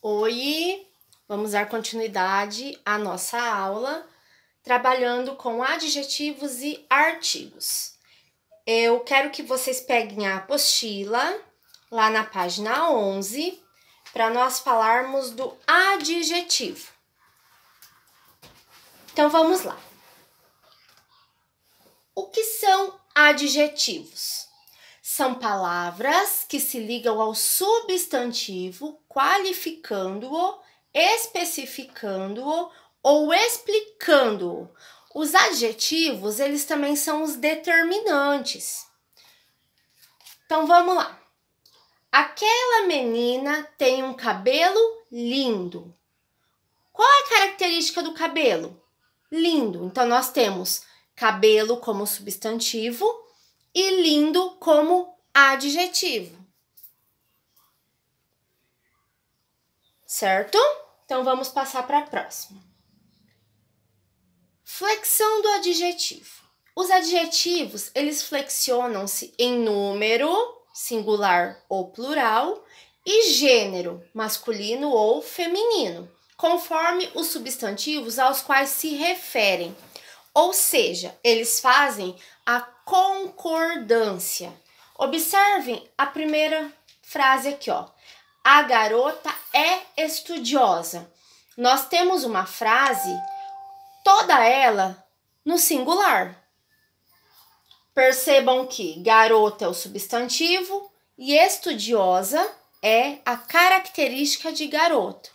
Oi, vamos dar continuidade à nossa aula, trabalhando com adjetivos e artigos. Eu quero que vocês peguem a apostila, lá na página 11, para nós falarmos do adjetivo. Então, vamos lá. O que são adjetivos? São palavras que se ligam ao substantivo, qualificando-o, especificando-o ou explicando-o. Os adjetivos, eles também são os determinantes. Então, vamos lá. Aquela menina tem um cabelo lindo. Qual é a característica do cabelo? Lindo. Então, nós temos cabelo como substantivo e lindo como adjetivo. Certo? Então, vamos passar para a próxima. Flexão do adjetivo. Os adjetivos, eles flexionam-se em número, singular ou plural, e gênero, masculino ou feminino, conforme os substantivos aos quais se referem. Ou seja, eles fazem a concordância. Observem a primeira frase aqui, ó. A garota é estudiosa. Nós temos uma frase, toda ela no singular. Percebam que garota é o substantivo e estudiosa é a característica de garota,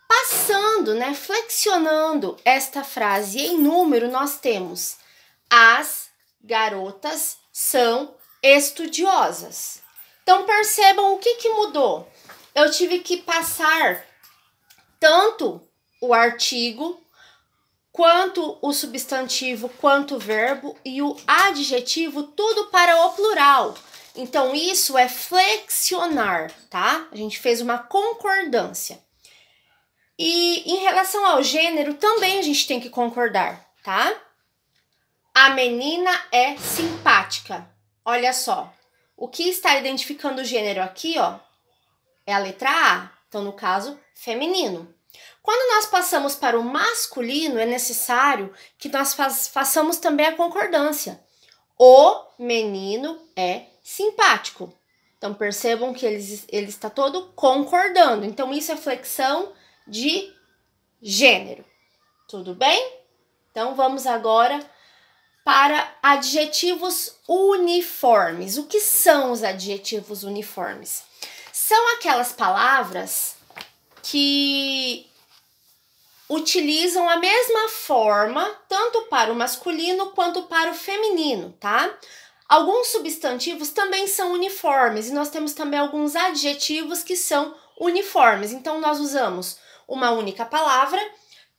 Passando, flexionando esta frase em número, nós temos as garotas são estudiosas. Então, percebam o que mudou. Eu tive que passar tanto o artigo, quanto o substantivo, quanto o verbo e o adjetivo, tudo para o plural. Então, isso é flexionar, tá? A gente fez uma concordância. E em relação ao gênero, também a gente tem que concordar, tá? A menina é simpática. Olha só, o que está identificando o gênero aqui, ó, é a letra A. Então, no caso, feminino. Quando nós passamos para o masculino, é necessário que nós façamos também a concordância. O menino é simpático. Então, percebam que ele está todo concordando. Então, isso é flexão de gênero. Tudo bem? Então, vamos agora para adjetivos uniformes. O que são os adjetivos uniformes? São aquelas palavras que utilizam a mesma forma, tanto para o masculino quanto para o feminino, tá? Alguns substantivos também são uniformes e nós temos também alguns adjetivos que são uniformes. Então, nós usamos uma única palavra,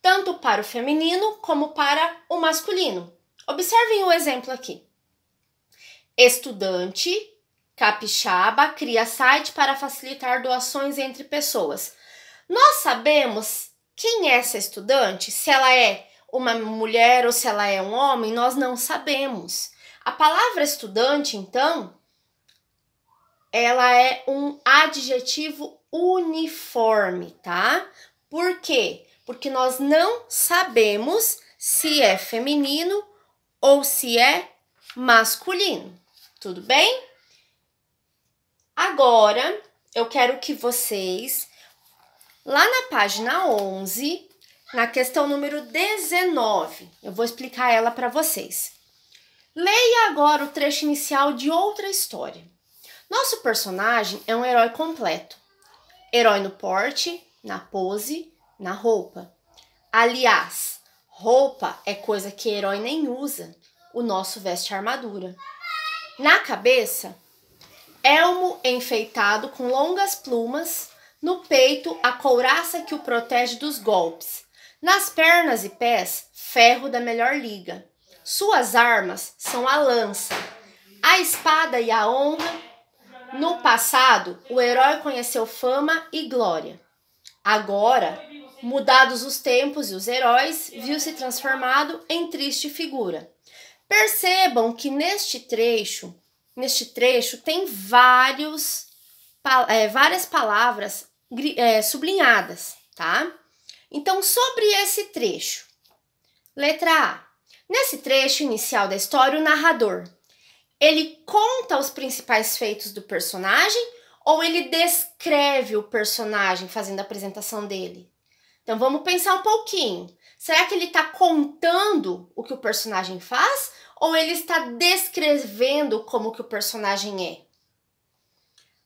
tanto para o feminino como para o masculino. Observem o exemplo aqui. Estudante capixaba cria site para facilitar doações entre pessoas. Nós sabemos quem é essa estudante? Se ela é uma mulher ou se ela é um homem, nós não sabemos. A palavra estudante, então, ela é um adjetivo uniforme, tá? Por quê? Porque nós não sabemos se é feminino ou se é masculino. Tudo bem? Agora, eu quero que vocês, lá na página 11, na questão número 19, eu vou explicar ela para vocês. Leia agora o trecho inicial de outra história. Nosso personagem é um herói completo. Herói no porte, na pose, na roupa. Aliás, roupa é coisa que herói nem usa. O nosso veste armadura. Na cabeça, elmo enfeitado com longas plumas. No peito, a couraça que o protege dos golpes. Nas pernas e pés, ferro da melhor liga. Suas armas são a lança, a espada e a honra. No passado, o herói conheceu fama e glória. Agora, mudados os tempos e os heróis, viu-se transformado em triste figura. Percebam que neste trecho tem vários várias palavras sublinhadas, tá? Então, sobre esse trecho. Letra A. Nesse trecho inicial da história, o narrador, ele conta os principais feitos do personagem ou ele descreve o personagem fazendo a apresentação dele? Então, vamos pensar um pouquinho. Será que ele está contando o que o personagem faz ou ele está descrevendo como que o personagem é?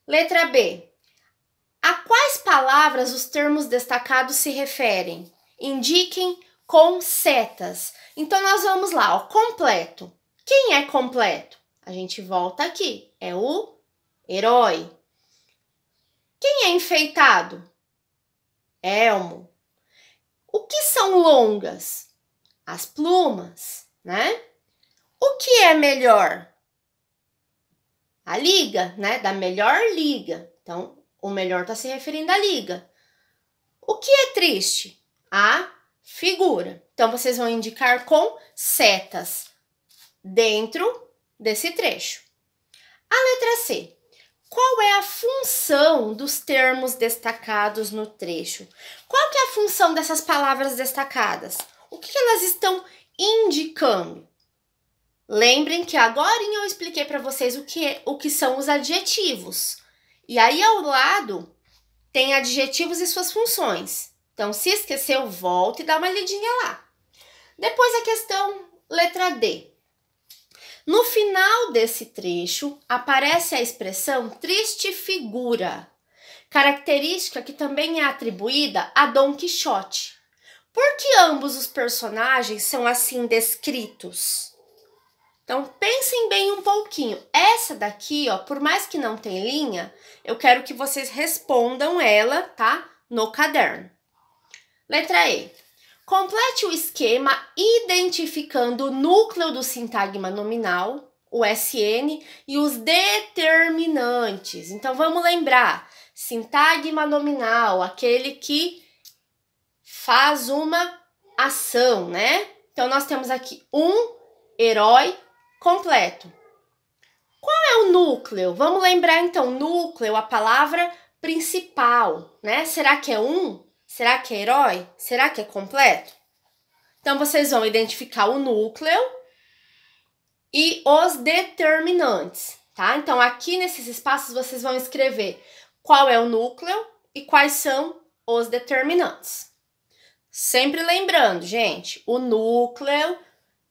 Letra B. A quais palavras os termos destacados se referem? Indiquem com setas. Então, nós vamos lá, ó, completo. Quem é completo? A gente volta aqui, é o herói. Quem é enfeitado? Elmo. O que são longas? As plumas, né? O que é melhor? A liga, né? Da melhor liga. Então, o melhor está se referindo à liga. O que é triste? A figura. Então, vocês vão indicar com setas dentro desse trecho. A letra C. Qual é a função dos termos destacados no trecho? Qual que é a função dessas palavras destacadas? O que elas estão indicando? Lembrem que agora eu expliquei para vocês o que são os adjetivos. E aí, ao lado, tem adjetivos e suas funções. Então, se esqueceu, volta e dá uma lidinha lá. Depois a questão letra D. No final desse trecho, aparece a expressão triste figura, característica que também é atribuída a Dom Quixote. Por que ambos os personagens são assim descritos? Então, pensem bem um pouquinho. Essa daqui, ó, por mais que não tenha linha, eu quero que vocês respondam ela, tá? No caderno. Letra E. Complete o esquema identificando o núcleo do sintagma nominal, o SN, e os determinantes. Então, vamos lembrar. Sintagma nominal, aquele que faz uma ação, né? Então, nós temos aqui um herói completo. Qual é o núcleo? Vamos lembrar, então, núcleo, a palavra principal, né? Será que é um? Será que é herói? Será que é completo? Então, vocês vão identificar o núcleo e os determinantes, tá? Então, aqui nesses espaços, vocês vão escrever qual é o núcleo e quais são os determinantes. Sempre lembrando, gente, o núcleo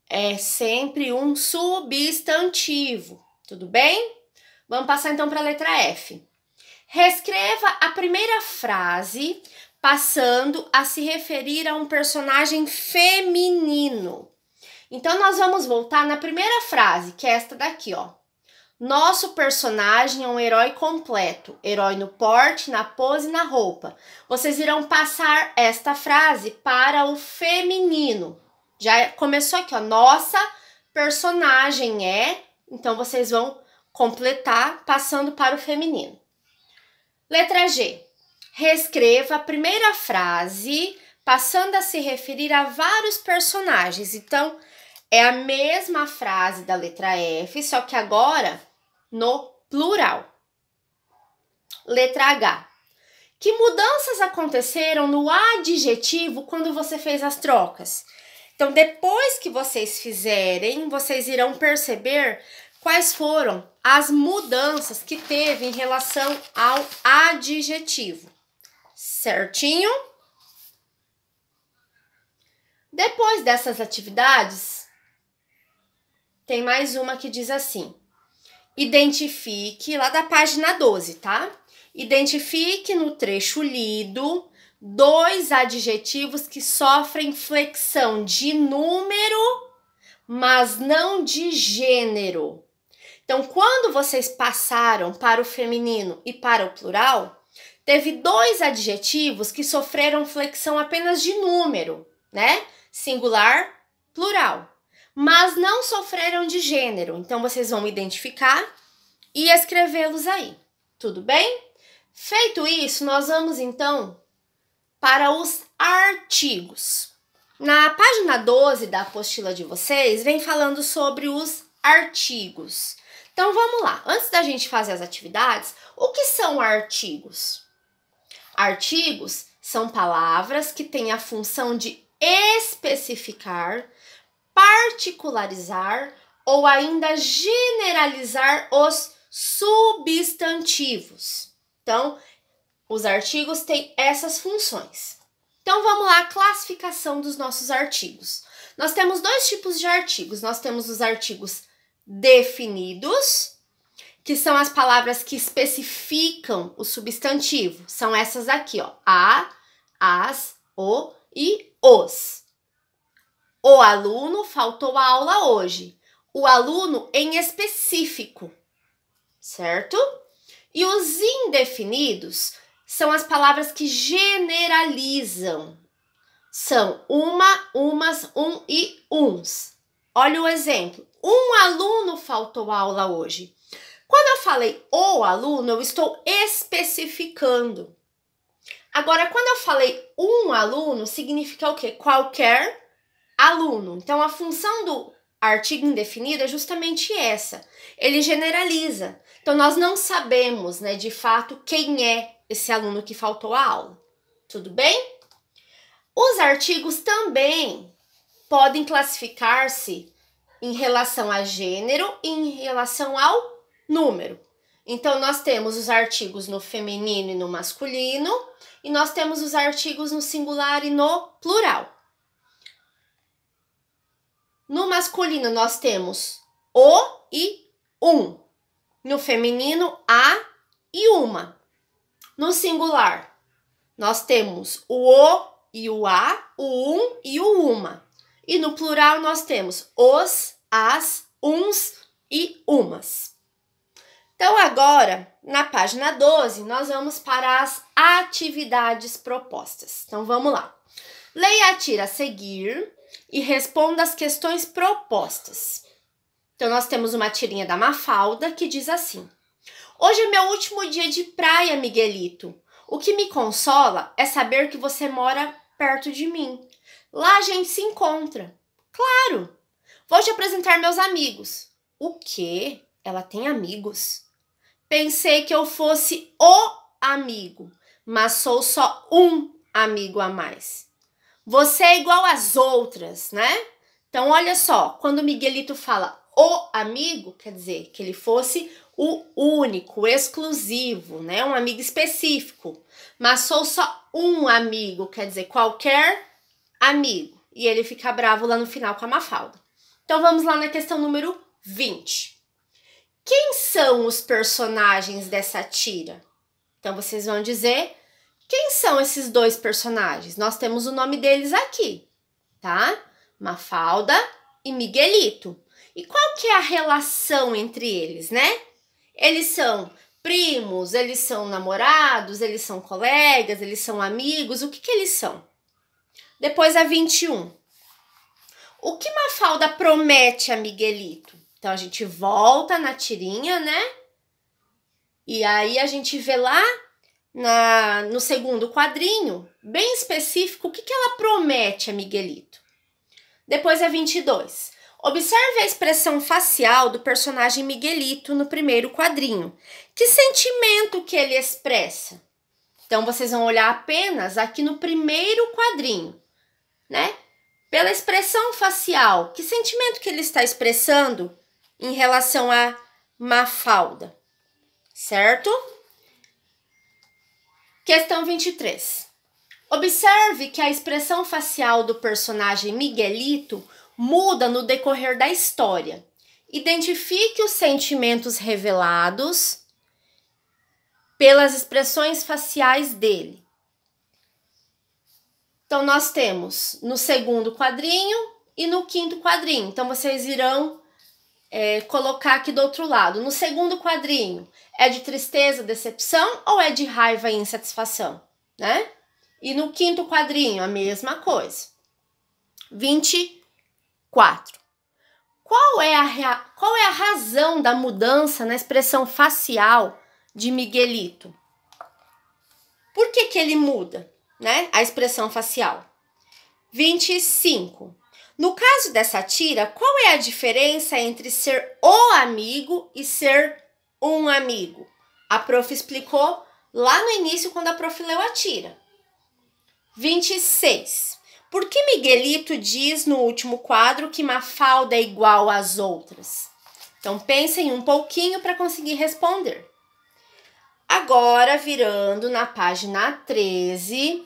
é sempre um substantivo, tudo bem? Vamos passar, então, para a letra F. Reescreva a primeira frase passando a se referir a um personagem feminino. Então, nós vamos voltar na primeira frase, que é esta daqui, ó. Nosso personagem é um herói completo, herói no porte, na pose e na roupa. Vocês irão passar esta frase para o feminino. Já começou aqui, ó. Nossa personagem é... Então, vocês vão completar passando para o feminino. Letra G. Reescreva a primeira frase, passando a se referir a vários personagens. Então, é a mesma frase da letra F, só que agora no plural. Letra H. Que mudanças aconteceram no adjetivo quando você fez as trocas? Então, depois que vocês fizerem, vocês irão perceber quais foram as mudanças que teve em relação ao adjetivo. Certinho? Depois dessas atividades, tem mais uma que diz assim. Identifique, lá da página 12, tá? Identifique no trecho lido 2 adjetivos que sofrem flexão de número, mas não de gênero. Então, quando vocês passaram para o feminino e para o plural, teve 2 adjetivos que sofreram flexão apenas de número, né? Singular, plural. Mas não sofreram de gênero. Então, vocês vão identificar e escrevê-los aí. Tudo bem? Feito isso, nós vamos, então, para os artigos. Na página 12 da apostila de vocês, vem falando sobre os artigos. Então, vamos lá. Antes da gente fazer as atividades, O que são artigos? Artigos são palavras que têm a função de especificar, particularizar ou ainda generalizar os substantivos. Então, os artigos têm essas funções. Então, vamos lá, a classificação dos nossos artigos. Nós temos dois tipos de artigos. Nós temos os artigos definidos, que são as palavras que especificam o substantivo. São essas aqui, ó. A, as, o e os. O aluno faltou a aula hoje. O aluno em específico, certo? E os indefinidos são as palavras que generalizam. São uma, umas, um e uns. Olha o exemplo. Um aluno faltou a aula hoje. Quando eu falei o aluno, eu estou especificando. Agora, quando eu falei um aluno, significa o quê? Qualquer aluno. Então, a função do artigo indefinido é justamente essa. Ele generaliza. Então, nós não sabemos, né, de fato, quem é esse aluno que faltou a aula. Tudo bem? Os artigos também podem classificar-se em relação a gênero e em relação ao número. Então, nós temos os artigos no feminino e no masculino, e nós temos os artigos no singular e no plural. No masculino, nós temos o e um. No feminino, a e uma. No singular, nós temos o e o a, o um e o uma. E no plural, nós temos os, as, uns e umas. Então, agora, na página 12, nós vamos para as atividades propostas. Então, vamos lá. Leia a tira a seguir e responda as questões propostas. Então, nós temos uma tirinha da Mafalda que diz assim: hoje é meu último dia de praia, Miguelito. O que me consola é saber que você mora perto de mim. Lá a gente se encontra. Claro! Vou te apresentar meus amigos. O quê? Ela tem amigos? Pensei que eu fosse o amigo, mas sou só um amigo a mais. Você é igual às outras, né? Então, olha só, quando o Miguelito fala o amigo, quer dizer que ele fosse o único, o exclusivo, né? Um amigo específico. Mas sou só um amigo, quer dizer qualquer amigo. E ele fica bravo lá no final com a Mafalda. Então, vamos lá na questão número 20. Quem são os personagens dessa tira? Então, vocês vão dizer quem são esses dois personagens. Nós temos o nome deles aqui, tá? Mafalda e Miguelito. E qual que é a relação entre eles, né? Eles são primos, eles são namorados, eles são colegas, eles são amigos. O que que eles são? Depois a 21. O que Mafalda promete a Miguelito? Então, a gente volta na tirinha, né? E aí, a gente vê lá no segundo quadrinho, bem específico, o que ela promete a Miguelito. Depois a 22. Observe a expressão facial do personagem Miguelito no primeiro quadrinho. Que sentimento que ele expressa? Então, vocês vão olhar apenas aqui no primeiro quadrinho, né? Pela expressão facial, que sentimento que ele está expressando em relação a Mafalda, certo? Questão 23. Observe que a expressão facial do personagem Miguelito muda no decorrer da história. Identifique os sentimentos revelados pelas expressões faciais dele. Então, nós temos no segundo quadrinho e no quinto quadrinho. Então, vocês irão colocar aqui do outro lado. No segundo quadrinho, é de tristeza, decepção ou é de raiva e insatisfação, né? E no quinto quadrinho, a mesma coisa. 24. Qual é a razão da mudança na expressão facial de Miguelito? Por que que ele muda, né? A expressão facial. 25. No caso dessa tira, qual é a diferença entre ser o amigo e ser um amigo? A prof explicou lá no início quando a prof leu a tira. 26. Por que Miguelito diz no último quadro que Mafalda é igual às outras? Então, pensem um pouquinho para conseguir responder. Agora, virando na página 13,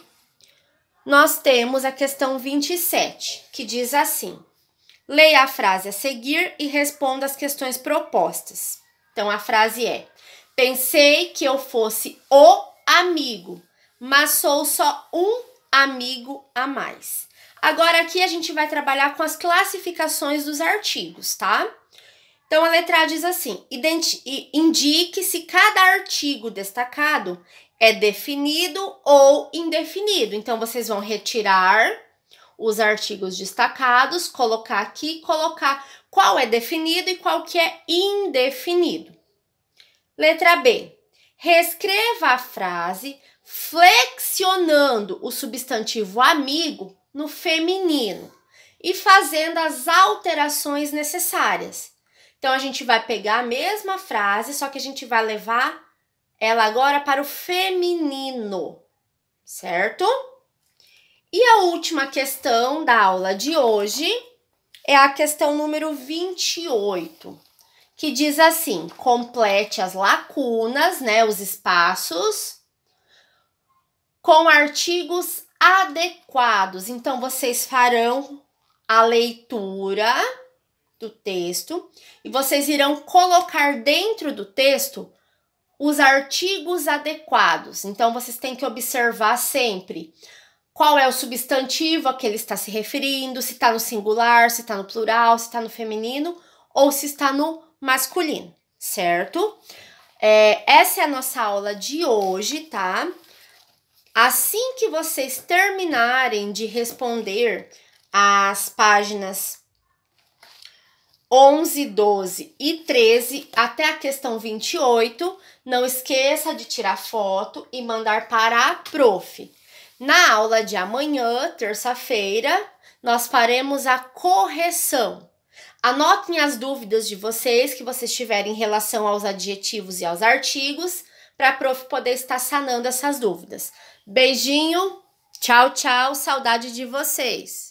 nós temos a questão 27, que diz assim: leia a frase a seguir e responda as questões propostas. Então, a frase é: pensei que eu fosse o amigo, mas sou só um amigo a mais. Agora, aqui a gente vai trabalhar com as classificações dos artigos, tá? Então, a letra A diz assim: indique se cada artigo destacado é definido ou indefinido. Então, vocês vão retirar os artigos destacados, colocar aqui, colocar qual é definido e qual que é indefinido. Letra B. Reescreva a frase flexionando o substantivo amigo no feminino e fazendo as alterações necessárias. Então, a gente vai pegar a mesma frase, só que a gente vai levar ela agora para o feminino, certo? E a última questão da aula de hoje é a questão número 28, que diz assim: complete as lacunas, né, os espaços, com artigos adequados. Então, vocês farão a leitura do texto e vocês irão colocar dentro do texto os artigos adequados. Então, vocês têm que observar sempre qual é o substantivo a que ele está se referindo, se está no singular, se está no plural, se está no feminino ou se está no masculino, certo? Essa é a nossa aula de hoje, tá? Assim que vocês terminarem de responder as páginas 11, 12 e 13 até a questão 28, não esqueça de tirar foto e mandar para a prof. Na aula de amanhã, terça-feira, nós faremos a correção. Anotem as dúvidas de vocês que vocês tiverem em relação aos adjetivos e aos artigos, para a prof poder estar sanando essas dúvidas. Beijinho, tchau, tchau, saudade de vocês!